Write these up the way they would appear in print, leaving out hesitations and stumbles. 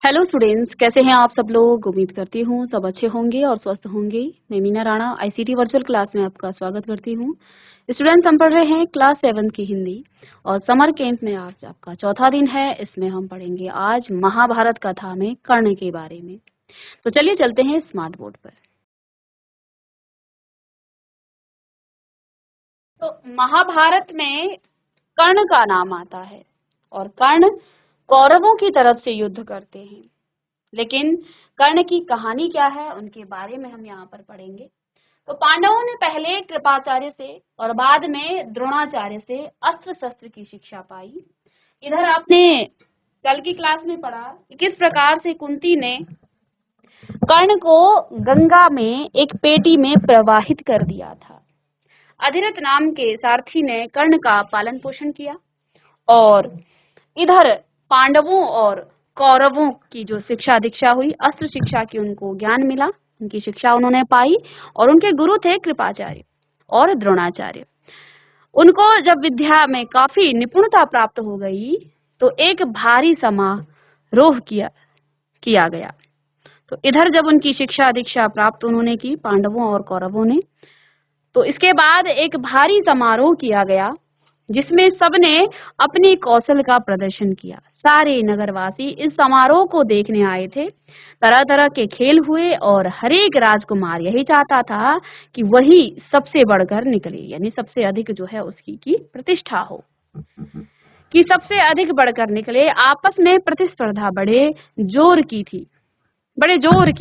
Hello students, कैसे हैं आप सब लोग। उम्मीद करती हूँ सब अच्छे होंगे और स्वस्थ होंगे। मैं Meena Rana ICT virtual class में आपका स्वागत करती हूँ। स्टूडेंट्स, हम पढ़ रहे हैं क्लास 7 की हिंदी और समर कैंप में आज आपका चौथा दिन है। इसमें हम पढ़ेंगे आज महाभारत कथा में कर्ण के बारे में। तो चलिए चलते हैं स्मार्ट बोर्ड पर। तो महाभारत में कर्ण का नाम आता है और कर्ण कौरवों की तरफ से युद्ध करते हैं। लेकिन कर्ण की कहानी क्या है, उनके बारे में हम यहाँ पर पढ़ेंगे। तो पांडवों ने पहले कृपाचार्य से और बाद में द्रोणाचार्य से अस्त्र शस्त्र की शिक्षा पाई। इधर आपने कल की क्लास में पढ़ा कि किस प्रकार से कुंती ने कर्ण को गंगा में एक पेटी में प्रवाहित कर दिया था। अधिरथ नाम के सारथी ने कर्ण का पालन पोषण किया और इधर पांडवों और कौरवों की जो शिक्षा दीक्षा हुई, अस्त्र शिक्षा की उनको ज्ञान मिला, उनकी शिक्षा उन्होंने पाई और उनके गुरु थे कृपाचार्य और द्रोणाचार्य। उनको जब विद्या में काफी निपुणता प्राप्त हो गई तो एक भारी समारोह किया गया। तो इधर जब उनकी शिक्षा दीक्षा प्राप्त उन्होंने की पांडवों और कौरवों ने, तो इसके बाद एक भारी समारोह किया गया जिसमें सबने अपने कौशल का प्रदर्शन किया। सारे नगरवासी इस समारोह को देखने आए थे। तरह तरह के खेल हुए और हर एक राजकुमार यही चाहता था कि वही सबसे बढ़कर निकले, यानी सबसे अधिक जो है उसकी की प्रतिष्ठा हो, कि सबसे अधिक बढ़कर निकले। आपस में प्रतिस्पर्धा बड़े जोर की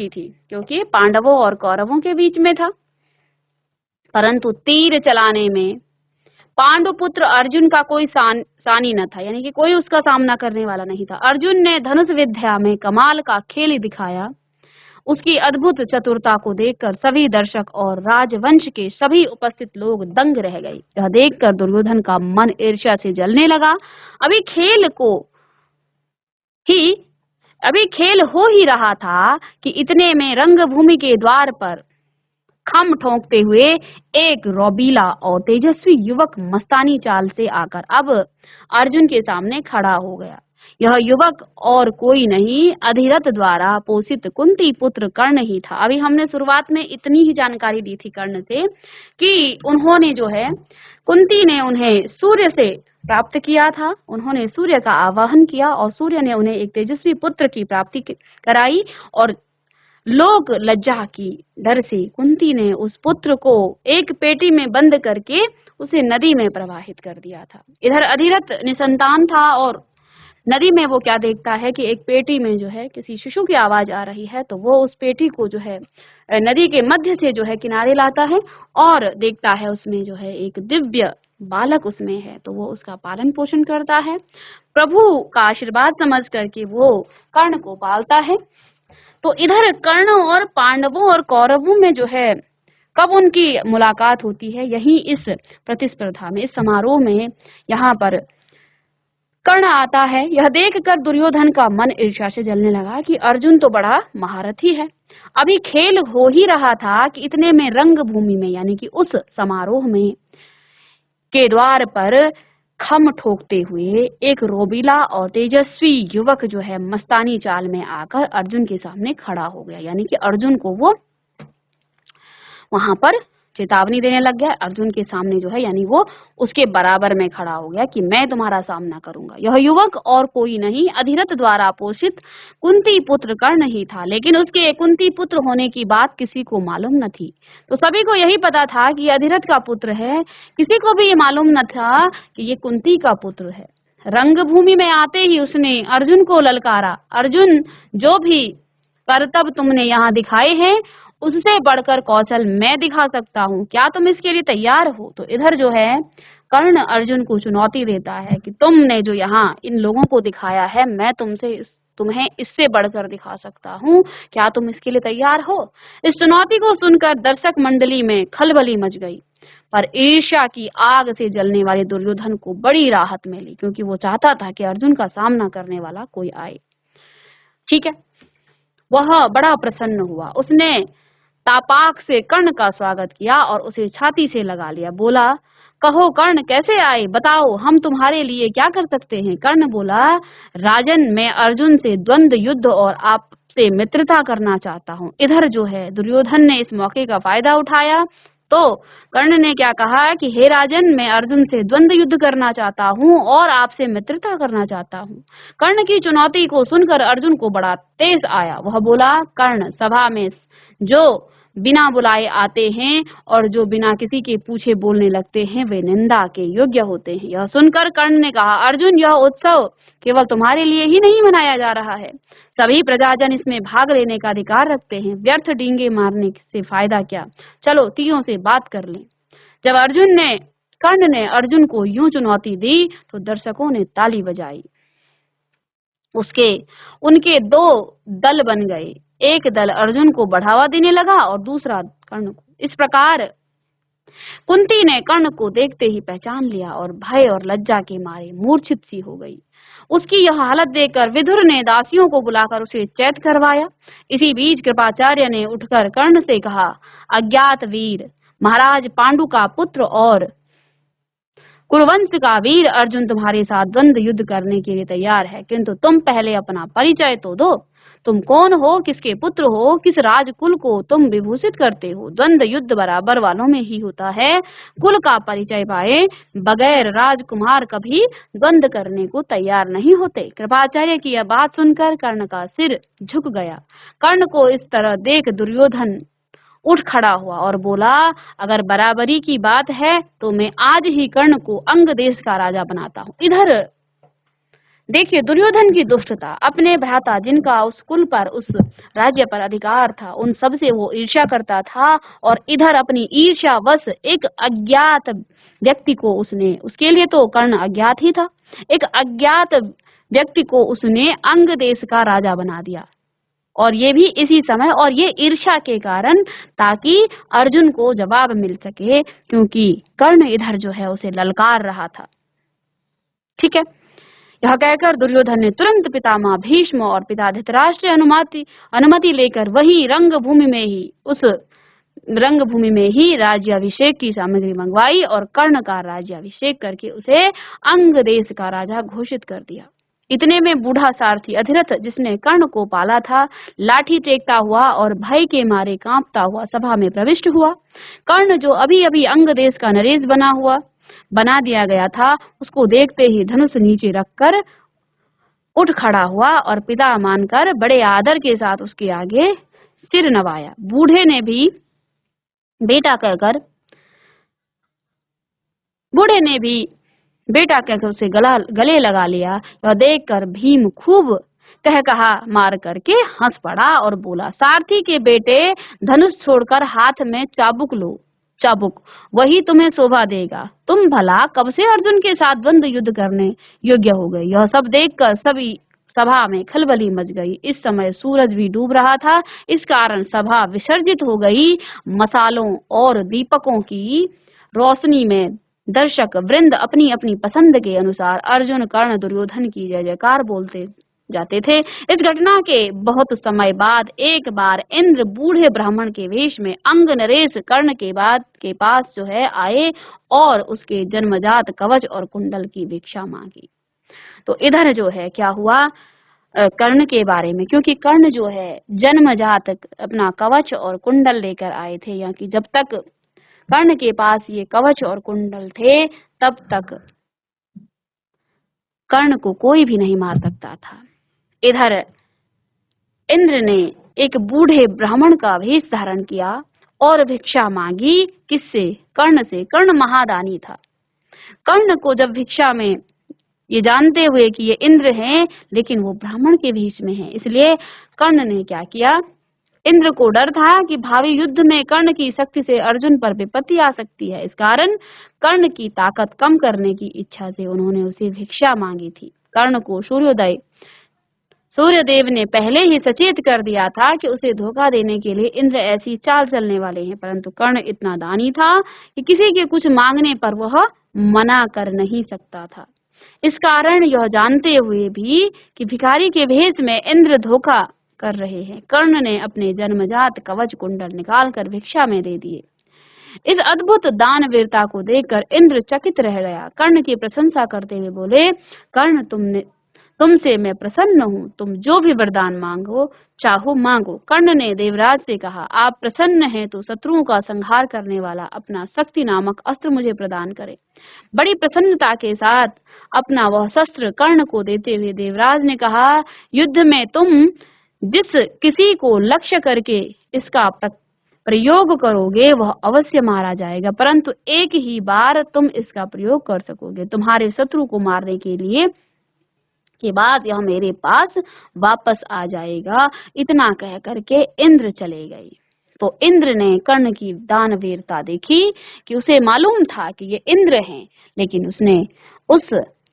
थी क्योंकि पांडवों और कौरवों के बीच में था। परंतु तीर चलाने में पांडुपुत्र अर्जुन का कोई सानी न था, यानी कि कोई उसका सामना करने वाला नहीं था। अर्जुन ने धनुष विद्या में कमाल का खेल दिखाया। उसकी अद्भुत चतुरता को देखकर सभी दर्शक और राजवंश के सभी उपस्थित लोग दंग रह गए। यह देखकर दुर्योधन का मन ईर्ष्या से जलने लगा। अभी ही अभी खेल हो ही रहा था कि इतने में रंगभूमि के द्वार पर खम ठोंकते हुए एक रौबीला और तेजस्वी युवक मस्तानी चाल से आकर अब अर्जुन के सामने खड़ा हो गया। यह युवक और कोई नहीं, अधिरथ द्वारा पोषित कुंती पुत्र कर्ण ही था। अभी हमने शुरुआत में इतनी ही जानकारी दी थी कर्ण से कि उन्होंने जो है, कुंती ने उन्हें सूर्य से प्राप्त किया था। उन्होंने सूर्य का आवाहन किया और सूर्य ने उन्हें एक तेजस्वी पुत्र की प्राप्ति कराई और लोग लज्जा की डर से कुंती ने उस पुत्र को एक पेटी में बंद करके उसे नदी में प्रवाहित कर दिया था। इधर अधिरथ निसंतान था और नदी में वो क्या देखता है कि एक पेटी में जो है किसी शिशु की आवाज आ रही है, तो वो उस पेटी को जो है नदी के मध्य से जो है किनारे लाता है और देखता है उसमें जो है एक दिव्य बालक उसमें है, तो वो उसका पालन पोषण करता है। प्रभु का आशीर्वाद समझ करके वो कर्ण को पालता है। तो इधर कर्ण और पांडवों और कौरवों में जो है कब उनकी मुलाकात होती है, यही इस प्रतिस्पर्धा में, इस समारोह में यहाँ पर कर्ण आता है। यह देखकर दुर्योधन का मन ईर्ष्या से जलने लगा कि अर्जुन तो बड़ा महारथी है। अभी खेल हो ही रहा था कि इतने में रंगभूमि में, यानी कि उस समारोह में के द्वार पर खम ठोकते हुए एक रोबीला और तेजस्वी युवक जो है मस्तानी चाल में आकर अर्जुन के सामने खड़ा हो गया। यानी कि अर्जुन को वो वहां पर चेतावनी देने लग गया। अर्जुन के सामने जो है, यानी वो उसके बराबर में खड़ा हो गया कि मैं तुम्हारा सामना करूंगा। यह युवक और कोई नहीं, अधिरथ द्वारा पोषित कुंती पुत्र कर्ण ही था। लेकिन उसके कुंती पुत्र होने की बात किसी को मालूम न थी। तो सभी को यही पता था कि अधिरथ का पुत्र है, किसी को भी ये मालूम न था कि ये कुंती का पुत्र है। रंगभूमि में आते ही उसने अर्जुन को ललकारा, अर्जुन जो भी करतब तुमने यहाँ दिखाए हैं उससे बढ़कर कौशल मैं दिखा सकता हूँ, क्या तुम इसके लिए तैयार हो। तो इधर जो है कर्ण अर्जुन को चुनौती देता है कि तुमने जो यहाँ इन लोगों को दिखाया है, मैं तुम्हें इससे बढ़कर दिखा सकता हूँ, क्या तुम इसके लिए तैयार हो। इस चुनौती को सुनकर दर्शक मंडली में खलबली मच गई, पर ईर्ष्या की आग से जलने वाले दुर्योधन को बड़ी राहत मिली क्योंकि वो चाहता था कि अर्जुन का सामना करने वाला कोई आए। ठीक है, वह बड़ा प्रसन्न हुआ। उसने तापाक से कर्ण का स्वागत किया और उसे छाती से लगा लिया। बोला, कहो कर्ण कैसे आए, बताओ हम तुम्हारे लिए क्या कर सकते हैं। कर्ण बोला, राजन मैं अर्जुन से द्वंद्व युद्ध और आपसे मित्रता करना चाहता हूँ। इधर जो है दुर्योधन ने इस मौके का फायदा उठाया। तो कर्ण ने क्या कहा कि हे राजन, मैं अर्जुन से द्वंद्व युद्ध करना चाहता हूँ और आपसे मित्रता करना चाहता हूँ। कर्ण की चुनौती को सुनकर अर्जुन को बड़ा तेज आया। वह बोला, कर्ण, सभा में जो बिना बुलाए आते हैं और जो बिना किसी के पूछे बोलने लगते हैं वे निंदा के योग्य होते हैं। यह सुनकर कर्ण ने कहा, अर्जुन, यह उत्सव केवल तुम्हारे लिए ही नहीं मनाया जा रहा है, सभी प्रजाजन इसमें भाग लेने का अधिकार रखते हैं। व्यर्थ डींगे मारने से फायदा क्या, चलो तीरों से बात कर लें। जब कर्ण ने अर्जुन को यूं चुनौती दी तो दर्शकों ने ताली बजाई। उनके दो दल बन गए, एक दल अर्जुन को बढ़ावा देने लगा और दूसरा कर्ण को। इस प्रकार कुंती ने कर्ण को देखते ही पहचान लिया और भय और लज्जा के मारे मूर्छित सी हो गई। उसकी यह हालत देखकर विदुर ने दासियों को बुलाकर उसे चैत करवाया। इसी बीच कृपाचार्य ने उठकर कर्ण से कहा, अज्ञात वीर, महाराज पांडु का पुत्र और कुरुवंश का वीर अर्जुन तुम्हारे साथ द्वंद्व युद्ध करने के लिए तैयार है, किंतु तुम पहले अपना परिचय तो दो। तुम कौन हो, किसके पुत्र हो, किस राजकुल को तुम विभूषित करते हो। द्वंद्व युद्ध बराबर वालों में ही होता है। कुल का परिचय पाए बगैर राजकुमार कभी द्वंद्व करने को तैयार नहीं होते। कृपाचार्य की यह बात सुनकर कर्ण का सिर झुक गया। कर्ण को इस तरह देख दुर्योधन उठ खड़ा हुआ और बोला, अगर बराबरी की बात है तो मैं आज ही कर्ण को अंग देश का राजा बनाता हूँ। इधर देखिए दुर्योधन की दुष्टता, अपने भ्राता जिनका उस कुल पर, उस राज्य पर अधिकार था, उन सब से वो ईर्ष्या करता था और इधर अपनी ईर्ष्यावश एक अज्ञात व्यक्ति को उसके लिए तो कर्ण अज्ञात ही था, एक अज्ञात व्यक्ति को उसने अंग देश का राजा बना दिया। और ये भी इसी समय, और ये ईर्ष्या के कारण, ताकि अर्जुन को जवाब मिल सके, क्योंकि कर्ण इधर जो है उसे ललकार रहा था। ठीक है, यह कहकर दुर्योधन ने तुरंत पितामह भीष्म और पिता धृतराष्ट्र अनुमति लेकर वही रंगभूमि में ही राज्याभिषेक की सामग्री मंगवाई और कर्ण का राज्याभिषेक करके उसे अंग देश का राजा घोषित कर दिया। इतने में बूढ़ा सारथी अधिरथ, जिसने कर्ण को पाला था, लाठी टेकता हुआ और भय के मारे कांपता हुआ सभा में प्रविष्ट हुआ। कर्ण जो अभी अभी अंग देश का नरेश बना दिया गया था, उसको देखते ही धनुष नीचे रखकर उठ खड़ा हुआ और पिता मानकर बड़े आदर के साथ उसके आगे सिर नवाया। बूढ़े ने भी बेटा कहकर उसे गले लगा लिया। यह देखकर भीम खूब कहा मार करके हंस पड़ा और बोला, सारथी के बेटे, धनुष छोड़कर हाथ में चाबुक लो, चाबुक वही तुम्हें शोभा देगा। तुम भला कब से अर्जुन के साथ द्वंद्व युद्ध करने योग्य हो गए। यह सब देखकर सभी सभा में खलबली मच गई। इस समय सूरज भी डूब रहा था, इस कारण सभा विसर्जित हो गई। मसालों और दीपकों की रोशनी में दर्शक वृंद अपनी अपनी पसंद के अनुसार अर्जुन, कर्ण, दुर्योधन की जय जयकार बोलते जाते थे। इस घटना के बहुत समय बाद एक बार इंद्र बूढ़े ब्राह्मण के वेश में अंग नरेश कर्ण के पास जो है आए और उसके जन्मजात कवच और कुंडल की भिक्षा मांगी। तो इधर जो है क्या हुआ कर्ण के बारे में, क्योंकि कर्ण जो है जन्मजात अपना कवच और कुंडल लेकर आए थे, या कि जब तक कर्ण के पास ये कवच और कुंडल थे तब तक कर्ण को कोई भी नहीं मार सकता था। इधर इंद्र ने एक बूढ़े ब्राह्मण का वेश धारण किया और भिक्षा मांगी। किससे? कर्ण से। कर्ण महादानी था। कर्ण को जब भिक्षा में, ये जानते हुए कि ये इंद्र हैं लेकिन वो ब्राह्मण के वेश में हैं, इसलिए कर्ण ने क्या किया, इंद्र को डर था कि भावी युद्ध में कर्ण की शक्ति से अर्जुन पर विपत्ति आ सकती है। इस कारण कर्ण की ताकत कम करने की इच्छा से उन्होंने उसे भिक्षा मांगी थी। कर्ण को सूर्यदेव ने पहले ही सचेत कर दिया था कि उसे धोखा देने के लिए इंद्र ऐसी चाल चलने वाले हैं, परंतु कर्ण इतना दानी था कि किसी के कुछ मांगने पर वह मना कर नहीं सकता था। इस कारण यह जानते हुए भी कि भिखारी के भेष में इंद्र धोखा कर रहे हैं, कर्ण ने अपने जन्मजात कवच कुंडल निकालकर भिक्षा में दे दिए। इस अद्भुत दानवीरता को देखकर इंद्र चकित रह गया। कर्ण की प्रशंसा करते हुए बोले, कर्ण तुमसे मैं प्रसन्न हूँ, तुम जो भी वरदान मांगो चाहो मांगो। कर्ण ने देवराज से कहा, आप प्रसन्न हैं तो शत्रुओं का संहार करने वाला अपना शक्ति नामक अस्त्र मुझे प्रदान करें। बड़ी प्रसन्नता के साथ अपना वह शस्त्र कर्ण को देते हुए देवराज ने कहा, युद्ध में तुम जिस किसी को लक्ष्य करके इसका प्रयोग करोगे वह अवश्य मारा जाएगा, परंतु एक ही बार तुम इसका प्रयोग कर सकोगे। तुम्हारे शत्रु को मारने के बाद यह मेरे पास वापस आ जाएगा। इतना कह करके इंद्र चले गए। तो इंद्र ने कर्ण की दानवीरता देखी कि उसे मालूम था कि ये इंद्र हैं, लेकिन उसने उस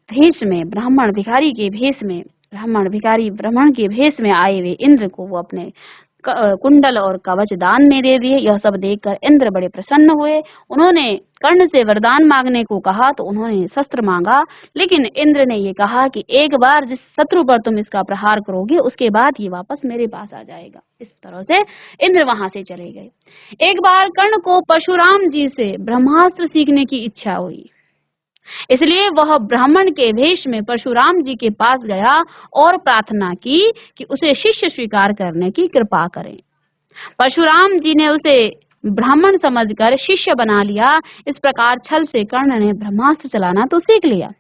भेष में ब्राह्मण भिखारी के भेष में आए हुए इंद्र को वो अपने कुंडल और कवच दान में दे दिए। यह सब देखकर इंद्र बड़े प्रसन्न हुए। उन्होंने कर्ण से वरदान मांगने को कहा तो उन्होंने शस्त्र मांगा, लेकिन इंद्र ने ये कहा कि एक बार जिस शत्रु पर तुम इसका प्रहार करोगे उसके बाद ये वापस मेरे पास आ जाएगा। इस तरह से इंद्र वहां से चले गए। एक बार कर्ण को परशुराम जी से ब्रह्मास्त्र सीखने की इच्छा हुई, इसलिए वह ब्राह्मण के वेश में परशुराम जी के पास गया और प्रार्थना की कि उसे शिष्य स्वीकार करने की कृपा करें। परशुराम जी ने उसे ब्राह्मण समझकर शिष्य बना लिया। इस प्रकार छल से कर्ण ने ब्रह्मास्त्र चलाना तो सीख लिया।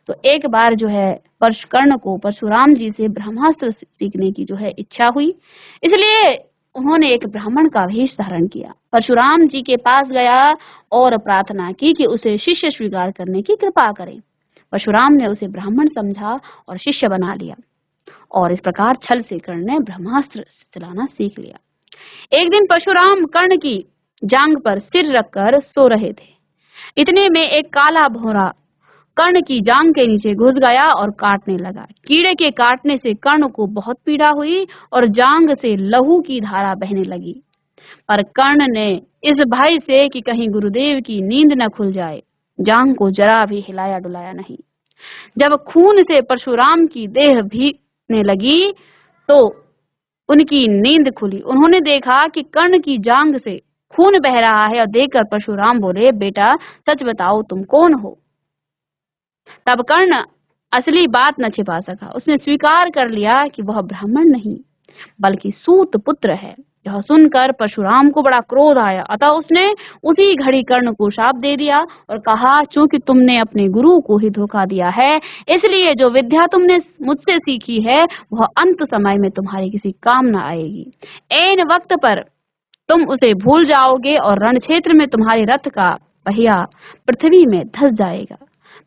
तो एक बार जो है कर्ण को परशुराम जी से ब्रह्मास्त्र सीखने की जो है इच्छा हुई, इसलिए उन्होंने एक ब्राह्मण का वेश धारण किया, परशुराम जी के पास गया और प्रार्थना की कि उसे शिष्य स्वीकार करने की कृपा करें। परशुराम ने उसे ब्राह्मण समझा और शिष्य बना लिया, और इस प्रकार छल से कर्ण ने ब्रह्मास्त्र चलाना सीख लिया। एक दिन परशुराम कर्ण की जांग पर सिर रखकर सो रहे थे। इतने में एक काला भौरा कर्ण की जांग के नीचे घुस गया और काटने लगा। कीड़े के काटने से कर्ण को बहुत पीड़ा हुई और जांग से लहू की धारा बहने लगी, पर कर्ण ने इस भय से कि कहीं गुरुदेव की नींद न खुल जाए, जांग को जरा भी हिलाया डुलाया नहीं। जब खून से परशुराम की देह भीगने लगी तो उनकी नींद खुली। उन्होंने देखा कि कर्ण की जांग से खून बह रहा है और देखकर परशुराम बोले, बेटा सच बताओ तुम कौन हो। तब कर्ण असली बात न छिपा सका। उसने स्वीकार कर लिया कि वह ब्राह्मण नहीं बल्कि सूत पुत्र है। यह सुनकर परशुराम को बड़ा क्रोध आया, अतः उसने उसी घड़ी कर्ण को शाप दे दिया और कहा, चूंकि तुमने अपने गुरु को ही धोखा दिया है, इसलिए जो विद्या तुमने मुझसे सीखी है वह अंत समय में तुम्हारी किसी काम न आएगी। ऐन वक्त पर तुम उसे भूल जाओगे और रण क्षेत्र में तुम्हारे रथ का पहिया पृथ्वी में धंस जाएगा।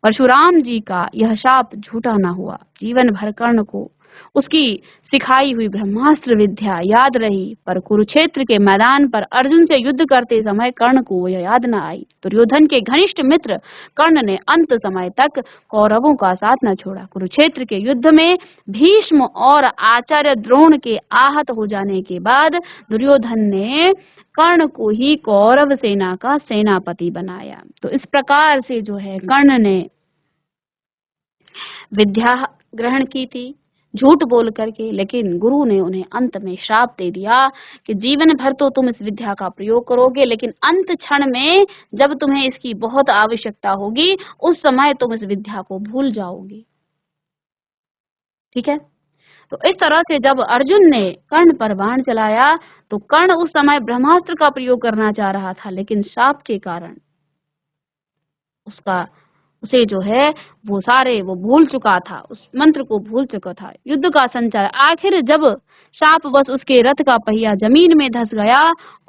परशुराम जी का यह शाप झूठा न हुआ। जीवन भर कर्ण को उसकी सिखाई हुई ब्रह्मास्त्र विद्या याद रही, पर कुरुक्षेत्र के मैदान पर अर्जुन से युद्ध करते समय कर्ण को यह याद न आई। दुर्योधन के घनिष्ठ मित्र कर्ण ने अंत समय तक कौरवों का साथ न छोड़ा। कुरुक्षेत्र के युद्ध में भीष्म और आचार्य द्रोण के आहत हो जाने के बाद दुर्योधन ने कर्ण को ही कौरव सेना का सेनापति बनाया। तो इस प्रकार से जो है कर्ण ने विद्या ग्रहण की थी झूठ बोल करके, लेकिन गुरु ने उन्हें अंत में श्राप दे दिया कि जीवन भर तो तुम इस विद्या का प्रयोग करोगे, लेकिन अंत क्षण में जब तुम्हें इसकी बहुत आवश्यकता होगी उस समय तुम इस विद्या को भूल जाओगे। ठीक है, तो इस तरह से जब अर्जुन ने कर्ण पर बाण चलाया तो कर्ण उस समय ब्रह्मास्त्र का प्रयोग करना चाह रहा था, लेकिन शाप के कारण उसे जो है वो भूल चुका था, उस मंत्र को भूल चुका था। युद्ध का संचार आखिर जब शाप बस उसके रथ का पहिया जमीन में धंस गया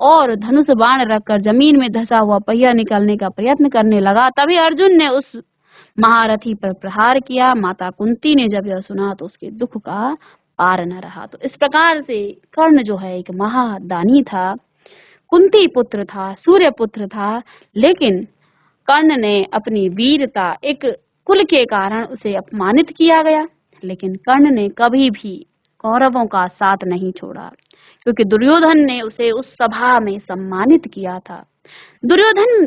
और धनुष बाण रखकर जमीन में धंसा हुआ पहिया निकालने का प्रयत्न करने लगा, तभी अर्जुन ने उस महारथी पर प्रहार किया। माता कुंती ने जब यह सुना तो उसके दुख का पार न रहा। तो इस प्रकार से कर्ण जो है एक महादानी था, कुंती पुत्र था, सूर्य पुत्र था, लेकिन कर्ण ने अपनी वीरता एक कुल के कारण उसे अपमानित किया गया। लेकिन कर्ण ने कभी भी कौरवों का साथ नहीं छोड़ा, क्योंकि दुर्योधन ने उसे उस सभा में सम्मानित किया था। दुर्योधन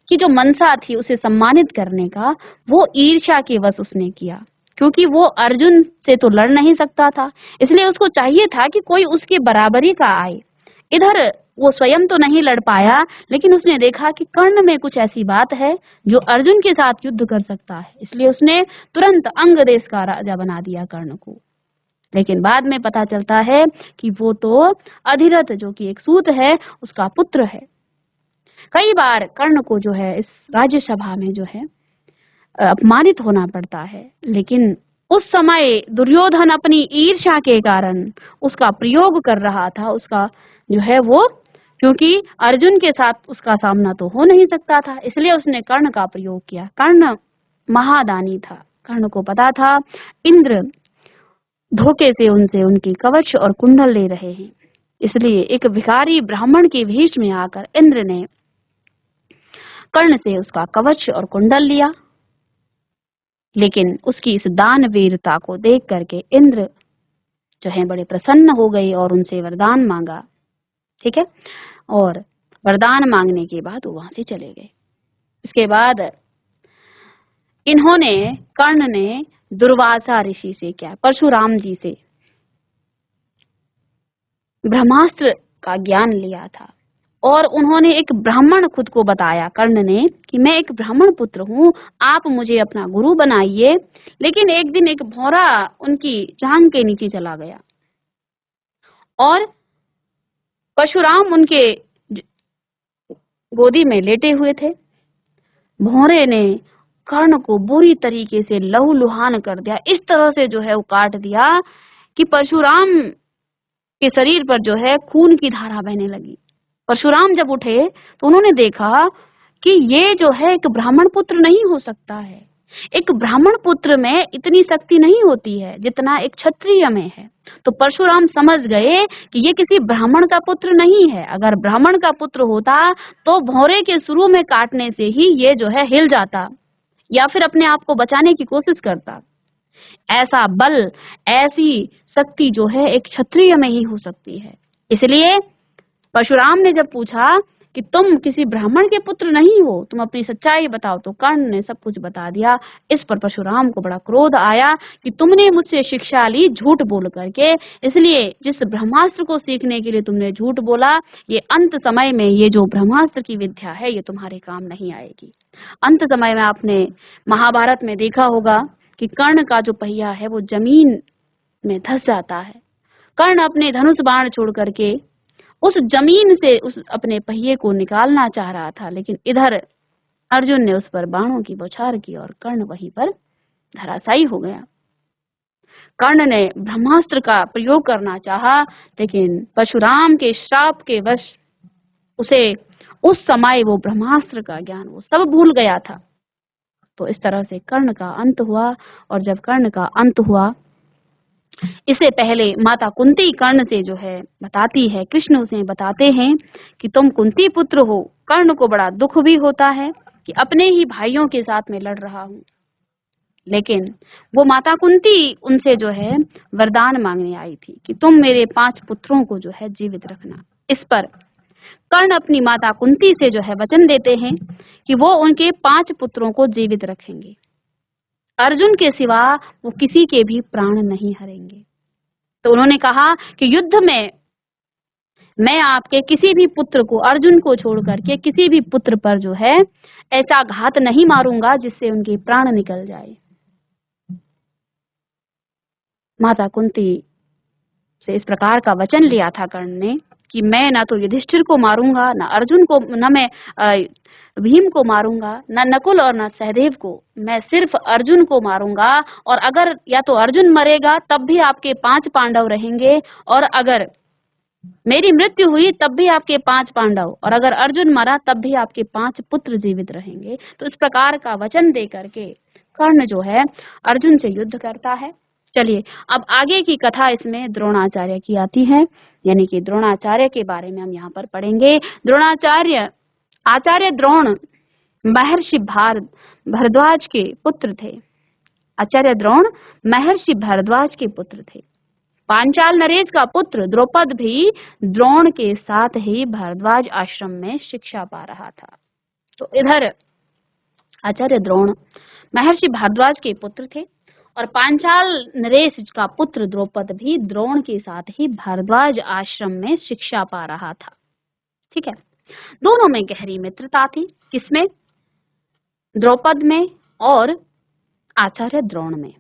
की जो मनसा थी उसे सम्मानित करने का, वो ईर्ष्या के वश उसने किया, क्योंकि वो अर्जुन से तो लड़ नहीं सकता था, इसलिए उसको चाहिए था कि कोई उसके बराबरी का आए। इधर वो स्वयं तो नहीं लड़ पाया, लेकिन उसने देखा कि कर्ण में कुछ ऐसी बात है जो अर्जुन के साथ युद्ध कर सकता है, इसलिए उसने तुरंत अंग देश का राजा बना दिया कर्ण को। लेकिन बाद में पता चलता है कि वो तो अधिरथ, जो कि एक सूत है, उसका पुत्र है। कई बार कर्ण को जो है इस राज्यसभा में जो है अपमानित होना पड़ता है, लेकिन उस समय दुर्योधन अपनी ईर्ष्या के कारण उसका प्रयोग कर रहा था, उसका जो है वो, क्योंकि अर्जुन के साथ उसका सामना तो हो नहीं सकता था, इसलिए उसने कर्ण का प्रयोग किया। कर्ण महादानी था, कर्ण को पता था इंद्र धोखे से उनसे उनकी कवच और कुंडल ले रहे हैं, इसलिए एक भिखारी ब्राह्मण के भेष में आकर इंद्र ने कर्ण से उसका कवच और कुंडल लिया। लेकिन उसकी इस दानवीरता को देख करके इंद्र जो है बड़े प्रसन्न हो गए और उनसे वरदान मांगा। ठीक है, और वरदान मांगने के बाद वो वहां से चले गए। इसके बाद इन्होंने, कर्ण ने दुर्वासा ऋषि से, क्या परशुराम जी से ब्रह्मास्त्र का ज्ञान लिया था, और उन्होंने एक ब्राह्मण खुद को बताया, कर्ण ने, कि मैं एक ब्राह्मण पुत्र हूँ, आप मुझे अपना गुरु बनाइए। लेकिन एक दिन एक भौरा उनकी जांघ के नीचे चला गया और परशुराम उनके गोदी में लेटे हुए थे। भौरे ने कर्ण को बुरी तरीके से लहूलुहान कर दिया, इस तरह से जो है वो काट दिया कि परशुराम के शरीर पर जो है खून की धारा बहने लगी। परशुराम जब उठे तो उन्होंने देखा कि ये जो है एक ब्राह्मण पुत्र नहीं हो सकता है। एक ब्राह्मण पुत्र में इतनी शक्ति नहीं होती है जितना एक क्षत्रिय में है। तो परशुराम समझ गए कि ये किसी ब्राह्मण का पुत्र नहीं है। अगर ब्राह्मण का पुत्र होता तो भौरे के शुरू में काटने से ही ये जो है हिल जाता या फिर अपने आप को बचाने की कोशिश करता। ऐसा बल, ऐसी शक्ति जो है एक क्षत्रिय में ही हो सकती है। इसलिए परशुराम ने जब पूछा कि तुम किसी ब्राह्मण के पुत्र नहीं हो, तुम अपनी सच्चाई बताओ, तो कर्ण ने सब कुछ बता दिया। इस पर परशुराम को बड़ा क्रोध आया कि तुमने मुझसे शिक्षा ली झूठ बोल करके, इसलिए जिस ब्रह्मास्त्र को सीखने के लिए तुमने झूठ बोला, ये अंत समय में ये जो ब्रह्मास्त्र की विद्या है ये तुम्हारे काम नहीं आएगी। अंत समय में आपने महाभारत में देखा होगा कि कर्ण का जो पहिया है वो जमीन में धंस जाता है। कर्ण अपने धनुष बाण छोड़ करके उस जमीन से उस अपने पहिए को निकालना चाह रहा था, लेकिन इधर अर्जुन ने उस पर बाणों की बौछार की और कर्ण वहीं पर धराशायी हो गया। कर्ण ने ब्रह्मास्त्र का प्रयोग करना चाहा, लेकिन परशुराम के श्राप के वश उसे उस समय वो ब्रह्मास्त्र का ज्ञान वो सब भूल गया था। तो इस तरह से कर्ण का अंत हुआ। और जब कर्ण का अंत हुआ, इससे पहले माता कुंती कर्ण से जो है बताती है, कृष्ण उसे बताते हैं कि तुम कुंती पुत्र हो। कर्ण को बड़ा दुख भी होता है कि अपने ही भाइयों के साथ में लड़ रहा हूँ, लेकिन वो माता कुंती उनसे जो है वरदान मांगने आई थी कि तुम मेरे 5 पुत्रों को जो है जीवित रखना। इस पर कर्ण अपनी माता कुंती से जो है वचन देते हैं कि वो उनके 5 पुत्रों को जीवित रखेंगे, अर्जुन के सिवा वो किसी के भी प्राण नहीं हरेंगे। तो उन्होंने कहा कि युद्ध में मैं आपके किसी भी पुत्र को, अर्जुन को छोड़ करके किसी भी पुत्र पर जो है ऐसा घात नहीं मारूंगा जिससे उनके प्राण निकल जाए। माता कुंती से इस प्रकार का वचन लिया था कर्ण ने कि मैं ना तो युधिष्ठिर को मारूंगा, ना अर्जुन को, ना मैं भीम को मारूंगा, ना नकुल और ना सहदेव को, मैं सिर्फ अर्जुन को मारूंगा। और अगर या तो अर्जुन मरेगा तब भी आपके 5 पांडव रहेंगे, और अगर मेरी मृत्यु हुई तब भी आपके 5 पांडव, और अगर अर्जुन मरा तब भी आपके 5 पुत्र जीवित रहेंगे। तो इस प्रकार का वचन दे करके कर्ण जो है अर्जुन से युद्ध करता है। चलिए अब आगे की कथा इसमें द्रोणाचार्य की आती है, यानी कि द्रोणाचार्य के बारे में हम यहाँ पर पढ़ेंगे। द्रोणाचार्य, आचार्य द्रोण महर्षि भारद्वाज के पुत्र थे। आचार्य द्रोण महर्षि भारद्वाज के पुत्र थे। पांचाल नरेश का पुत्र द्रौपद भी द्रोण के साथ ही भारद्वाज आश्रम में शिक्षा पा रहा था। तो इधर आचार्य द्रोण महर्षि भारद्वाज के पुत्र थे और पांचाल नरेश का पुत्र द्रौपद भी द्रोण के साथ ही भारद्वाज आश्रम में शिक्षा पा रहा था। ठीक है। दोनों में गहरी मित्रता थी। किसमें? द्रौपद में और आचार्य द्रोण में।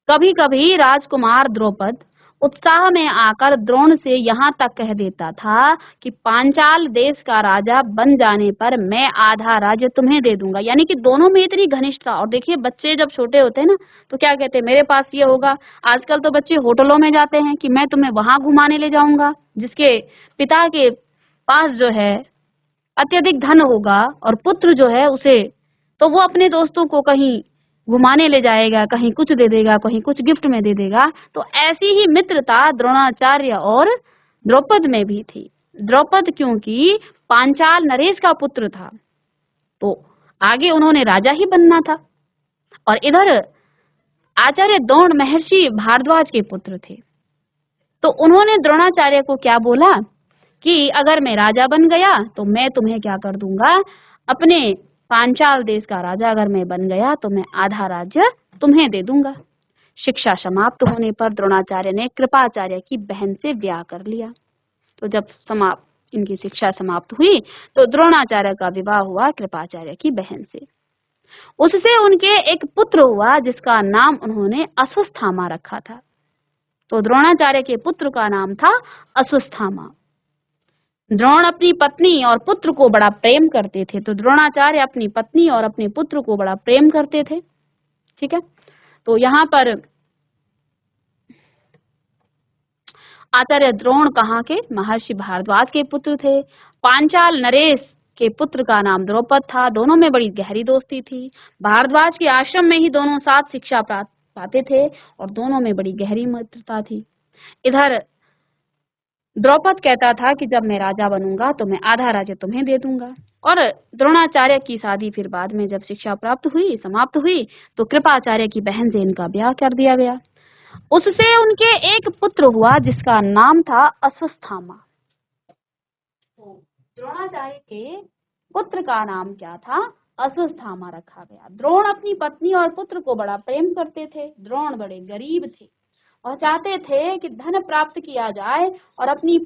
कभी कभी राजकुमार द्रौपद उत्साह में आकर द्रोण से यहाँ तक कह देता था कि पांचाल देश का राजा बन जाने पर मैं आधा राज्य तुम्हें दे दूंगा। यानी कि दोनों में इतनी घनिष्ठता। और देखिए, बच्चे जब छोटे होते हैं ना, तो क्या कहते हैं, मेरे पास ये होगा। आजकल तो बच्चे होटलों में जाते हैं कि मैं तुम्हें वहां घुमाने ले जाऊंगा। जिसके पिता के पास जो है अत्यधिक धन होगा और पुत्र जो है उसे, तो वो अपने दोस्तों को कहीं घुमाने ले जाएगा, कहीं कुछ दे देगा, कहीं कुछ गिफ्ट में दे देगा। तो ऐसी ही मित्रता द्रोणाचार्य और द्रौपद में भी थी। द्रौपद क्योंकि पांचाल नरेश का पुत्र था, तो आगे उन्होंने राजा ही बनना था। और इधर आचार्य द्रोण महर्षि भारद्वाज के पुत्र थे। तो उन्होंने द्रोणाचार्य को क्या बोला कि अगर मैं राजा बन गया तो मैं तुम्हें क्या कर दूंगा, अपने पांचाल देश का राजा अगर मैं बन गया तो मैं आधा राज्य तुम्हें दे दूंगा। शिक्षा समाप्त होने पर द्रोणाचार्य ने कृपाचार्य की बहन से ब्याह कर लिया। तो जब इनकी शिक्षा समाप्त हुई तो द्रोणाचार्य का विवाह हुआ कृपाचार्य की बहन से। उससे उनके एक पुत्र हुआ जिसका नाम उन्होंने अश्वस्थामा रखा था। तो द्रोणाचार्य के पुत्र का नाम था अश्वस्थामा। द्रोण अपनी पत्नी और पुत्र को बड़ा प्रेम करते थे। तो द्रोणाचार्य अपनी पत्नी और अपने पुत्र को बड़ा प्रेम करते थे। ठीक है। तो यहाँ पर आचार्य द्रोण कहाँ के? महर्षि भारद्वाज के पुत्र थे। पांचाल नरेश के पुत्र का नाम द्रौपद था। दोनों में बड़ी गहरी दोस्ती थी। भारद्वाज के आश्रम में ही दोनों साथ शिक्षा प्राप्त पाते थे और दोनों में बड़ी गहरी मित्रता थी। इधर द्रौपद कहता था कि जब मैं राजा बनूंगा तो मैं आधा राज्य तुम्हें दे दूंगा। और द्रोणाचार्य की शादी फिर बाद में जब शिक्षा प्राप्त हुई, समाप्त हुई, तो कृपाचार्य की बहन से इनका ब्याह कर दिया गया। उससे उनके एक पुत्र हुआ जिसका नाम था अश्वस्थामा। तो द्रोणाचार्य के पुत्र का नाम क्या था? अश्वस्थामा रखा गया। द्रोण अपनी पत्नी और पुत्र को बड़ा प्रेम करते थे। द्रोण बड़े गरीब थे और चाहते थे कि धन प्राप्त किया जाए और अपनी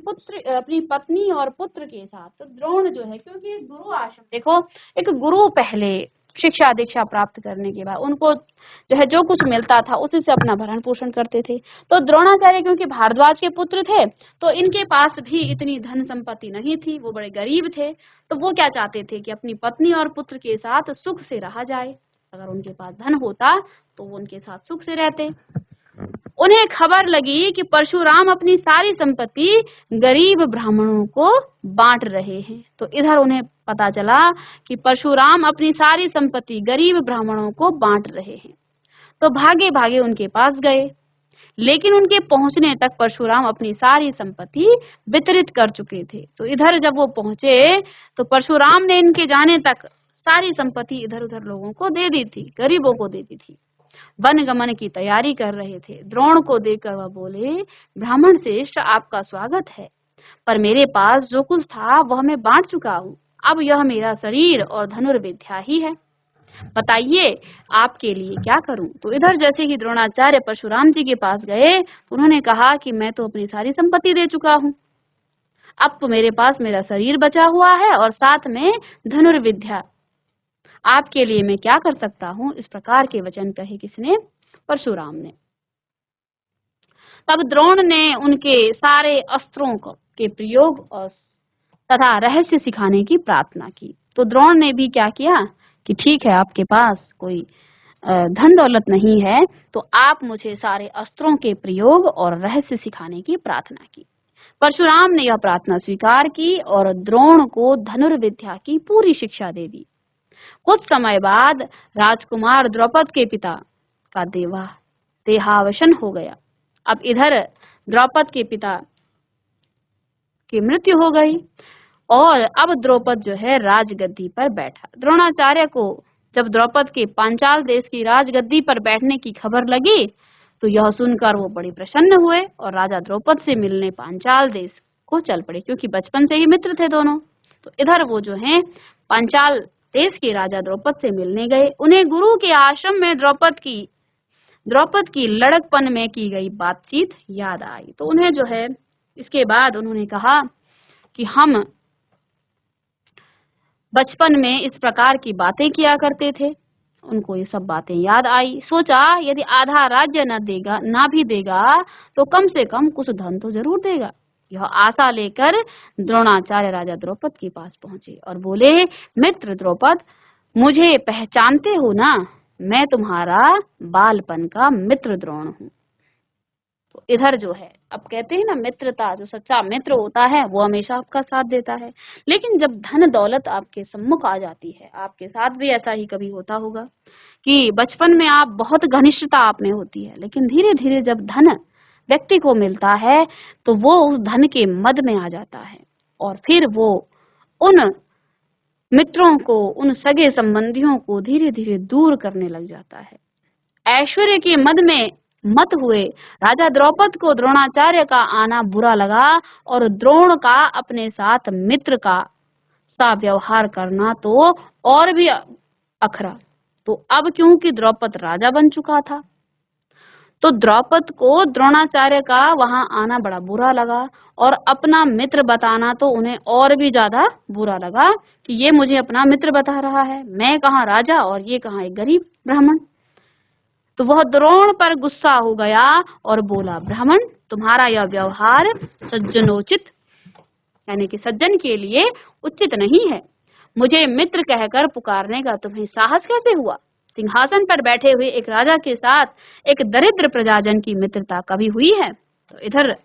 पत्नी और पुत्र के साथ। तो द्रोण जो है, क्योंकि गुरु आश्रम, देखो एक गुरु पहले शिक्षा दीक्षा प्राप्त करने के बाद उनको जो है जो कुछ मिलता था उसी से अपना भरण पोषण करते थे। तो द्रोणाचार्य क्योंकि भारद्वाज के पुत्र थे तो इनके पास भी इतनी धन संपत्ति नहीं थी, वो बड़े गरीब थे। तो वो क्या चाहते थे कि अपनी पत्नी और पुत्र के साथ सुख से रहा जाए। अगर उनके पास धन होता तो वो उनके साथ सुख से रहते। उन्हें खबर लगी कि परशुराम अपनी सारी संपत्ति गरीब ब्राह्मणों को बांट रहे हैं। तो इधर उन्हें पता चला कि परशुराम अपनी सारी संपत्ति गरीब ब्राह्मणों को बांट रहे हैं। तो भागे भागे उनके पास गए, लेकिन उनके पहुंचने तक परशुराम अपनी सारी संपत्ति वितरित कर चुके थे। तो इधर जब वो पहुंचे तो परशुराम ने इनके जाने तक सारी संपत्ति इधर उधर लोगों को दे दी थी, गरीबों को दे दी थी। वन गमन की तैयारी कर रहे थे। द्रोण को देखकर वह बोले, ब्राह्मण श्रेष्ठ, आपका स्वागत है, पर मेरे पास जो कुछ था वह मैं बांट चुका हूँ। अब यह मेरा शरीर और धनुर्विद्या ही है। बताइए आपके लिए क्या करूं? तो इधर जैसे ही द्रोणाचार्य परशुराम जी के पास गए तो उन्होंने कहा कि मैं तो अपनी सारी संपत्ति दे चुका हूँ, अब तो मेरे पास मेरा शरीर बचा हुआ है और साथ में धनुर्विद्या। आपके लिए मैं क्या कर सकता हूँ? इस प्रकार के वचन कहे किसने? परशुराम ने। तब द्रोण ने उनके सारे अस्त्रों के प्रयोग और तथा रहस्य सिखाने की प्रार्थना की। तो द्रोण ने भी क्या किया कि ठीक है, आपके पास कोई धन दौलत नहीं है तो आप मुझे सारे अस्त्रों के प्रयोग और रहस्य सिखाने की प्रार्थना की। परशुराम ने यह प्रार्थना स्वीकार की और द्रोण को धनुर्विद्या की पूरी शिक्षा दे दी। कुछ समय बाद राजकुमार द्रौपद के पिता का देहावसान हो गया। अब इधर द्रौपद के पिता की मृत्यु हो गई और अब द्रौपद जो है राजगद्दी पर बैठा। द्रोणाचार्य को जब द्रौपद के पांचाल देश की राजगद्दी पर बैठने की खबर लगी तो यह सुनकर वो बड़ी प्रसन्न हुए और राजा द्रौपद से मिलने पांचाल देश को चल पड़े, क्योंकि बचपन से ही मित्र थे दोनों। तो इधर वो जो है पांचाल देश के राजा द्रौपद से मिलने गए। उन्हें गुरु के आश्रम में द्रौपद की लड़कपन में की गई बातचीत याद आई। तो उन्हें जो है इसके बाद उन्होंने कहा कि हम बचपन में इस प्रकार की बातें किया करते थे। उनको ये सब बातें याद आई। सोचा यदि आधा राज्य न देगा, ना भी देगा, तो कम से कम कुछ धन तो जरूर देगा। यह आशा लेकर द्रोणाचार्य राजा द्रौपद के पास पहुंचे और बोले, मित्र द्रौपद, मुझे पहचानते हो ना? मैं तुम्हारा बालपन का मित्र द्रोण हूँ। तो इधर जो है, अब कहते हैं ना, मित्रता, जो सच्चा मित्र होता है वो हमेशा आपका साथ देता है। लेकिन जब धन दौलत आपके सम्मुख आ जाती है, आपके साथ भी ऐसा ही कभी होता होगा कि बचपन में आप बहुत घनिष्ठता आप में होती है, लेकिन धीरे धीरे जब धन व्यक्ति को मिलता है तो वो उस धन के मद में आ जाता है और फिर वो उन मित्रों को, उन सगे संबंधियों को धीरे धीरे दूर करने लग जाता है। ऐश्वर्य के मद में मत हुए राजा द्रौपद को द्रोणाचार्य का आना बुरा लगा और द्रोण का अपने साथ मित्र का सा व्यवहार करना तो और भी अखरा। तो अब क्योंकि द्रौपद राजा बन चुका था, तो द्रौपद को द्रोणाचार्य का वहां आना बड़ा बुरा लगा और अपना मित्र बताना तो उन्हें और भी ज्यादा बुरा लगा कि ये मुझे अपना मित्र बता रहा है, मैं कहाँ राजा और ये कहाँ एक गरीब ब्राह्मण। तो वह द्रोण पर गुस्सा हो गया और बोला, ब्राह्मण, तुम्हारा यह व्यवहार सज्जनोचित, यानी कि सज्जन के लिए उचित नहीं है। मुझे मित्र कहकर पुकारने का तुम्हें साहस कैसे हुआ? सिंहासन पर बैठे हुए एक राजा के साथ एक दरिद्र प्रजाजन की मित्रता कभी हुई है? तो इधर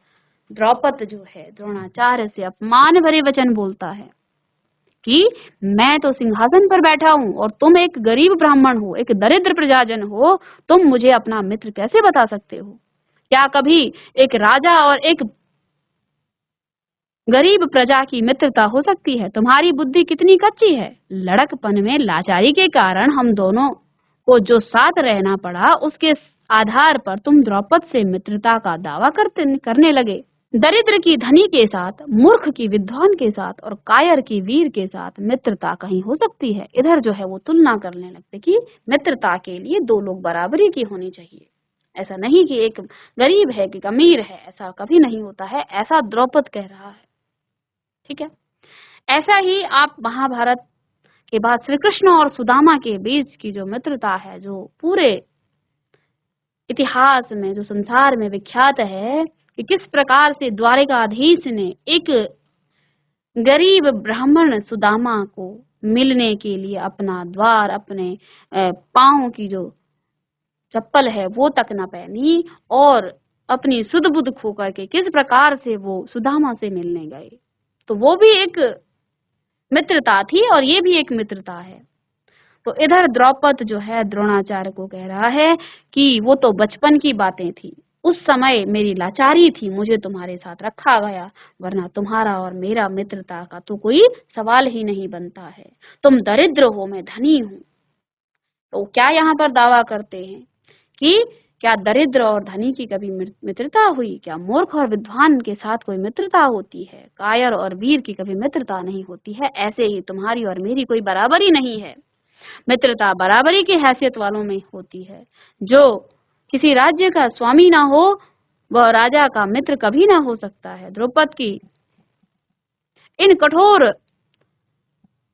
द्रौपद जो है द्रोणाचार्य से अपमान भरे वचन बोलता है कि मैं तो सिंहासन पर बैठा हूँ और तुम एक गरीब ब्राह्मण हो, एक दरिद्र प्रजाजन हो, तुम मुझे अपना मित्र कैसे बता सकते हो? क्या कभी एक राजा और एक गरीब प्रजा की मित्रता हो सकती है? तुम्हारी बुद्धि कितनी कच्ची है। लड़कपन में लाचारी के कारण हम दोनों को जो साथ रहना पड़ा, उसके आधार पर तुम द्रौपद से मित्रता का दावा करने लगे। दरिद्र की धनी के साथ, मूर्ख की विद्वान के साथ और कायर की वीर के साथ मित्रता कहीं हो सकती है? इधर जो है वो तुलना करने लगते कि मित्रता के लिए दो लोग बराबरी की होनी चाहिए। ऐसा नहीं कि एक गरीब है कि अमीर है, ऐसा कभी नहीं होता है, ऐसा द्रौपद कह रहा है। ठीक है, ऐसा ही आप महाभारत के बाद श्री कृष्ण और सुदामा के बीच की जो मित्रता है, जो पूरे इतिहास में, जो संसार में विख्यात है कि किस प्रकार से द्वारिकाधीश ने एक गरीब ब्राह्मण सुदामा को मिलने के लिए अपना द्वार, अपने पांव की जो चप्पल है वो तक न पहनी और अपनी सुध बुध खो करके किस प्रकार से वो सुदामा से मिलने गए। तो वो भी एक मित्रता थी और ये भी एक मित्रता है। तो इधर द्रौपद जो है द्रोणाचार्य को कह रहा है कि वो तो बचपन की बातें थी, उस समय मेरी लाचारी थी, मुझे तुम्हारे साथ रखा गया, वरना तुम्हारा और मेरा मित्रता का तो कोई सवाल ही नहीं बनता है। तुम दरिद्र हो, मैं धनी हूँ। तो क्या यहाँ पर दावा करते हैं कि क्या दरिद्र और धनी की कभी मित्रता हुई? क्या मूर्ख और विद्वान के साथ कोई मित्रता होती है? कायर और वीर की कभी मित्रता नहीं होती है। ऐसे ही तुम्हारी और मेरी कोई बराबरी नहीं है। मित्रता बराबरी की हैसियत वालों में होती है। जो किसी राज्य का स्वामी ना हो, वह राजा का मित्र कभी ना हो सकता है। द्रौपद की इन कठोर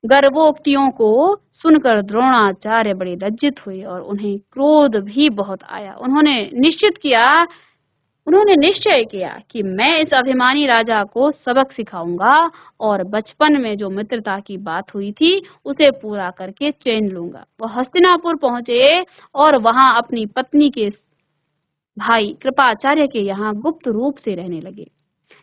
गर्वोक्तियों को सुनकर द्रोणाचार्य बड़े लज्जित हुए और उन्हें क्रोध भी बहुत आया। उन्होंने निश्चय किया कि मैं इस अभिमानी राजा को सबक सिखाऊंगा और बचपन में जो मित्रता की बात हुई थी उसे पूरा करके चैन लूंगा। वह हस्तिनापुर पहुंचे और वहां अपनी पत्नी के भाई कृपाचार्य के यहाँ गुप्त रूप से रहने लगे।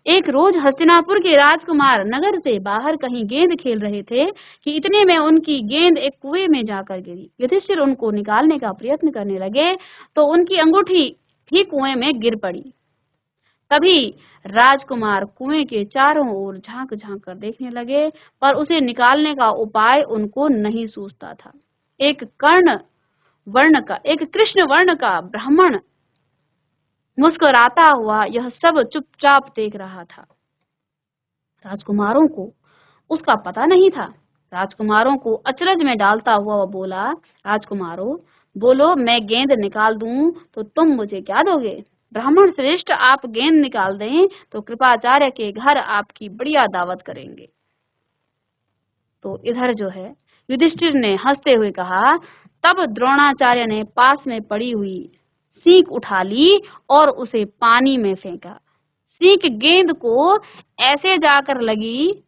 एक रोज हस्तिनापुर के राजकुमार नगर से बाहर कहीं गेंद खेल रहे थे कि इतने में उनकी गेंद एक कुएं में जाकर गिरी। युधिष्ठिर उनको निकालने का प्रयत्न करने लगे तो उनकी अंगूठी भी कुएं में गिर पड़ी। तभी राजकुमार कुएं के चारों ओर झांक झांक कर देखने लगे, पर उसे निकालने का उपाय उनको नहीं सूझता था। एक कृष्ण वर्ण का ब्राह्मण मुस्कुराता हुआ यह सब चुपचाप देख रहा था। राजकुमारों को उसका पता नहीं था। राजकुमारों को अचरज में डालता हुआ वह बोला, राजकुमारों, बोलो, मैं गेंद निकाल दूं तो तुम मुझे क्या दोगे? ब्राह्मण श्रेष्ठ, आप गेंद निकाल दें तो कृपाचार्य के घर आपकी बढ़िया दावत करेंगे। तो इधर जो है युधिष्ठिर ने हंसते हुए कहा। तब द्रोणाचार्य ने पास में पड़ी हुई सीख उठा ली और उसे पानी में फेंका। सीख गेंद को ऐसे जाकर लगी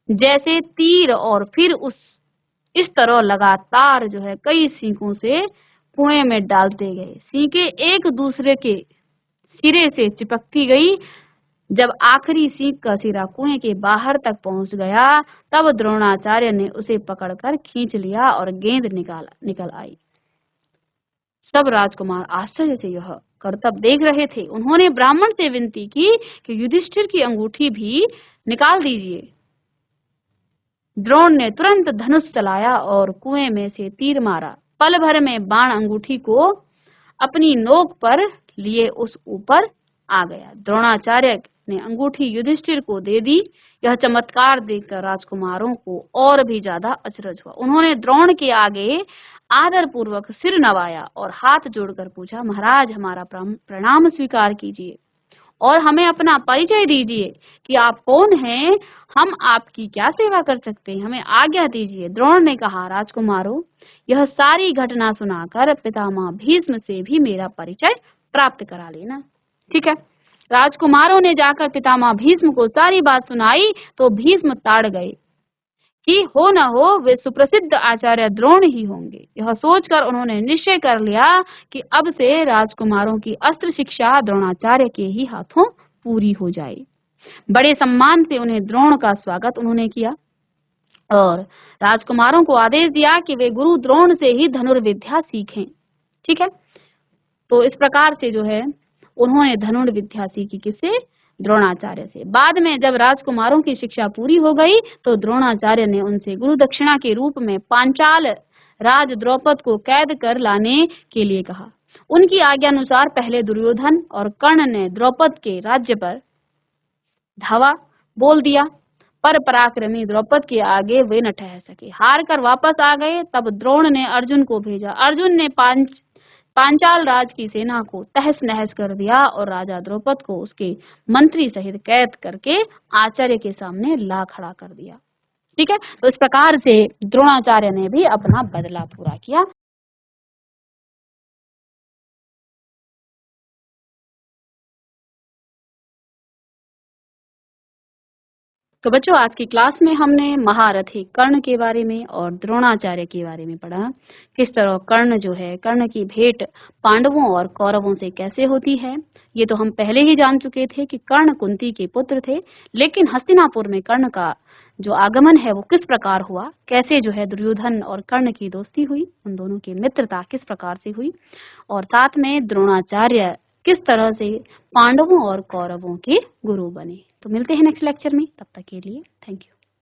जैसे तीर, और फिर इस तरह लगातार जो है कई सीखों से कुएं में डालते गए। सीखें एक दूसरे के सिरे से चिपकती गई। जब आखिरी सीख का सिरा कुएं के बाहर तक पहुंच गया, तब द्रोणाचार्य ने उसे पकड़कर खींच लिया और गेंद निकल आई। सब राजकुमार आश्चर्य से यह करतब देख रहे थे। उन्होंने ब्राह्मण से विनती की कि युधिष्ठिर की अंगूठी भी निकाल दीजिए। द्रोण ने तुरंत धनुष चलाया और कुएं में से तीर मारा। पल भर में बाण अंगूठी को अपनी नोक पर लिए उस ऊपर आ गया। द्रोणाचार्य ने अंगूठी युधिष्ठिर को दे दी। यह चमत्कार देखकर राजकुमारों को और भी ज्यादा अचरज हुआ। उन्होंने द्रोण के आगे आदर पूर्वक सिर नवाया और हाथ जोड़कर पूछा, महाराज, हमारा प्रणाम स्वीकार कीजिए और हमें अपना परिचय दीजिए कि आप कौन हैं, हम आपकी क्या सेवा कर सकते हैं, हमें आज्ञा दीजिए। द्रोण ने कहा, राजकुमारों, यह सारी घटना सुनाकर पितामह भीष्म से भी मेरा परिचय प्राप्त करा लेना। ठीक है। राजकुमारों ने जाकर पितामह भीष्म को सारी बात सुनाई तो भीष्म ताड़ गए कि हो न हो वे सुप्रसिद्ध आचार्य द्रोण ही होंगे। यह सोचकर उन्होंने निश्चय कर लिया कि अब से राजकुमारों की अस्त्र शिक्षा द्रोणाचार्य के ही हाथों पूरी हो जाए। बड़े सम्मान से उन्हें द्रोण का स्वागत उन्होंने किया और राजकुमारों को आदेश दिया कि वे गुरु द्रोण से ही धनुर्विद्या सीखें। ठीक है। तो इस प्रकार से जो है उन्होंने धनुर्विद्या सीखी, किससे? द्रोणाचार्य से। बाद में जब राजकुमारों की शिक्षा पूरी हो गई तो द्रोणाचार्य ने उनसे गुरु दक्षिणा के रूप में पांचाल राज द्रौपद को कैद कर लाने के लिए कहा। उनकी आज्ञानुसार पहले दुर्योधन और कर्ण ने द्रौपद के राज्य पर धावा बोल दिया, पर पराक्रमी द्रौपद के आगे वे न ठहर सके, हार कर वापस आ गए। तब द्रोण ने अर्जुन को भेजा। अर्जुन ने पांचाल राज की सेना को तहस नहस कर दिया और राजा द्रौपद को उसके मंत्री सहित कैद करके आचार्य के सामने ला खड़ा कर दिया। ठीक है। तो इस प्रकार से द्रोणाचार्य ने भी अपना बदला पूरा किया। तो बच्चों, आज की क्लास में हमने महारथी कर्ण के बारे में और द्रोणाचार्य के बारे में पढ़ा। किस तरह कर्ण जो है, कर्ण की भेंट पांडवों और कौरवों से कैसे होती है, ये तो हम पहले ही जान चुके थे कि कर्ण कुंती के पुत्र थे। लेकिन हस्तिनापुर में कर्ण का जो आगमन है वो किस प्रकार हुआ, कैसे जो है दुर्योधन और कर्ण की दोस्ती हुई, उन दोनों की मित्रता किस प्रकार से हुई, और साथ में द्रोणाचार्य किस तरह से पांडवों और कौरवों के गुरु बने। तो मिलते हैं नेक्स्ट लेक्चर में, तब तक के लिए थैंक यू।